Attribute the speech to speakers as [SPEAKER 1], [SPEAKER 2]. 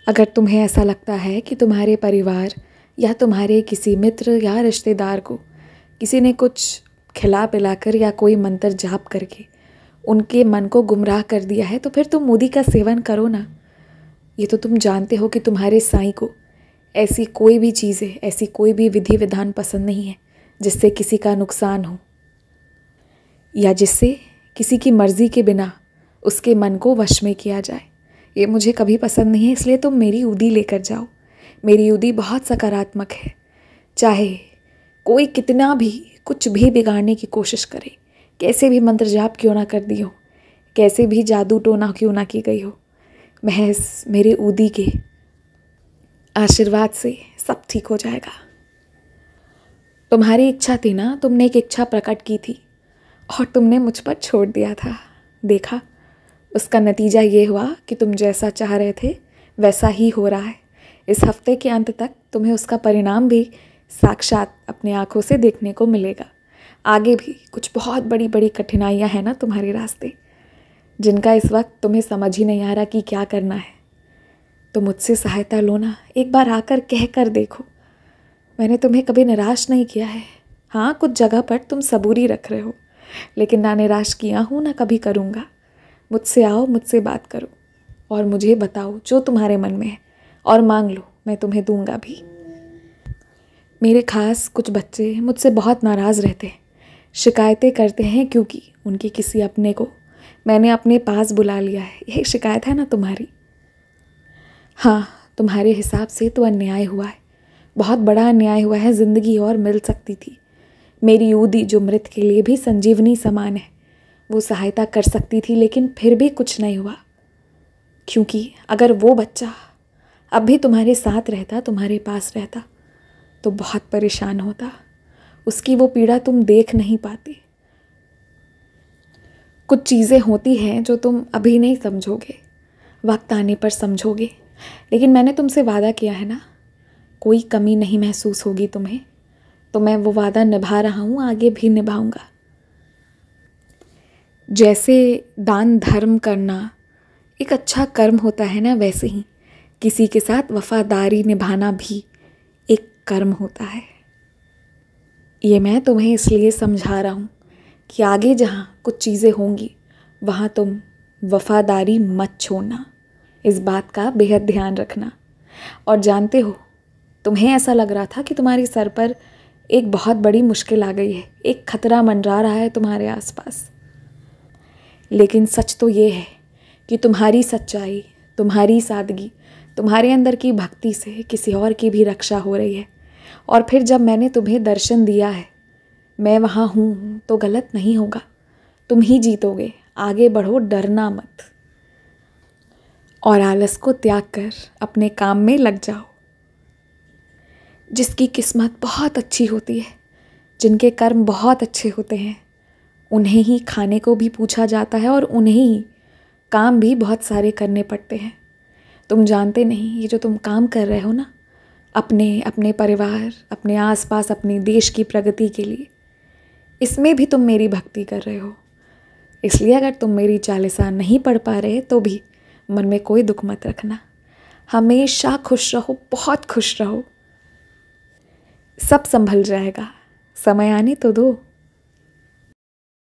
[SPEAKER 1] अगर तुम्हें ऐसा लगता है कि तुम्हारे परिवार या तुम्हारे किसी मित्र या रिश्तेदार को किसी ने कुछ खिला पिलाकर या कोई मंत्र जाप करके उनके मन को गुमराह कर दिया है, तो फिर तुम मूदी का सेवन करो ना। ये तो तुम जानते हो कि तुम्हारे साईं को ऐसी कोई भी चीज़ें, ऐसी कोई भी विधि विधान पसंद नहीं है जिससे किसी का नुकसान हो या जिससे किसी की मर्ज़ी के बिना उसके मन को वश में किया जाए। ये मुझे कभी पसंद नहीं है, इसलिए तुम मेरी ऊदी लेकर जाओ। मेरी ऊदी बहुत सकारात्मक है। चाहे कोई कितना भी कुछ भी बिगाड़ने की कोशिश करे, कैसे भी मंत्र जाप क्यों ना कर दी हो, कैसे भी जादू टोना क्यों ना की गई हो, महज मेरे ऊदी के आशीर्वाद से सब ठीक हो जाएगा। तुम्हारी इच्छा थी ना, तुमने एक इच्छा प्रकट की थी और तुमने मुझ पर छोड़ दिया था। देखा, उसका नतीजा ये हुआ कि तुम जैसा चाह रहे थे वैसा ही हो रहा है। इस हफ्ते के अंत तक तुम्हें उसका परिणाम भी साक्षात अपने आँखों से देखने को मिलेगा। आगे भी कुछ बहुत बड़ी बड़ी कठिनाइयाँ हैं ना तुम्हारे रास्ते, जिनका इस वक्त तुम्हें समझ ही नहीं आ रहा कि क्या करना है। तो मुझसे सहायता लो ना, एक बार आकर कह कर देखो। मैंने तुम्हें कभी निराश नहीं किया है। हाँ, कुछ जगह पर तुम सबूरी रख रहे हो, लेकिन ना निराश किया हूँ ना कभी करूँगा। मुझसे आओ, मुझसे बात करो और मुझे बताओ जो तुम्हारे मन में है और मांग लो, मैं तुम्हें दूंगा भी। मेरे खास कुछ बच्चे मुझसे बहुत नाराज़ रहते हैं, शिकायतें करते हैं क्योंकि उनकी किसी अपने को मैंने अपने पास बुला लिया है। यही शिकायत है ना तुम्हारी? हाँ, तुम्हारे हिसाब से तो अन्याय हुआ है, बहुत बड़ा अन्याय हुआ है। ज़िंदगी और मिल सकती थी। मेरी ऊदी जो मृत के लिए भी संजीवनी समान है, वो सहायता कर सकती थी, लेकिन फिर भी कुछ नहीं हुआ। क्योंकि अगर वो बच्चा अब भी तुम्हारे साथ रहता, तुम्हारे पास रहता, तो बहुत परेशान होता। उसकी वो पीड़ा तुम देख नहीं पाते। कुछ चीज़ें होती हैं जो तुम अभी नहीं समझोगे, वक्त आने पर समझोगे। लेकिन मैंने तुमसे वादा किया है ना, कोई कमी नहीं महसूस होगी तुम्हें। तो मैं वो वादा निभा रहा हूँ, आगे भी निभाऊंगा। जैसे दान धर्म करना एक अच्छा कर्म होता है ना, वैसे ही किसी के साथ वफादारी निभाना भी एक कर्म होता है। ये मैं तुम्हें इसलिए समझा रहा हूँ कि आगे जहाँ कुछ चीज़ें होंगी वहाँ तुम वफादारी मत छोड़ना। इस बात का बेहद ध्यान रखना। और जानते हो, तुम्हें ऐसा लग रहा था कि तुम्हारे सर पर एक बहुत बड़ी मुश्किल आ गई है, एक खतरा मंडरा रहा है तुम्हारे आसपास। लेकिन सच तो ये है कि तुम्हारी सच्चाई, तुम्हारी सादगी, तुम्हारे अंदर की भक्ति से किसी और की भी रक्षा हो रही है। और फिर जब मैंने तुम्हें दर्शन दिया है, मैं वहाँ हूँ, तो गलत नहीं होगा। तुम ही जीतोगे। आगे बढ़ो, डरना मत और आलस को त्याग कर अपने काम में लग जाओ। जिसकी किस्मत बहुत अच्छी होती है, जिनके कर्म बहुत अच्छे होते हैं, उन्हें ही खाने को भी पूछा जाता है और उन्हें ही काम भी बहुत सारे करने पड़ते हैं। तुम जानते नहीं, ये जो तुम काम कर रहे हो ना, अपने परिवार, अपने आसपास, अपने देश की प्रगति के लिए, इसमें भी तुम मेरी भक्ति कर रहे हो। इसलिए अगर तुम मेरी चालीसा नहीं पढ़ पा रहे तो भी मन में कोई दुख मत रखना। हमेशा खुश रहो, बहुत खुश रहो। सब संभल जाएगा, समय आने तो दो।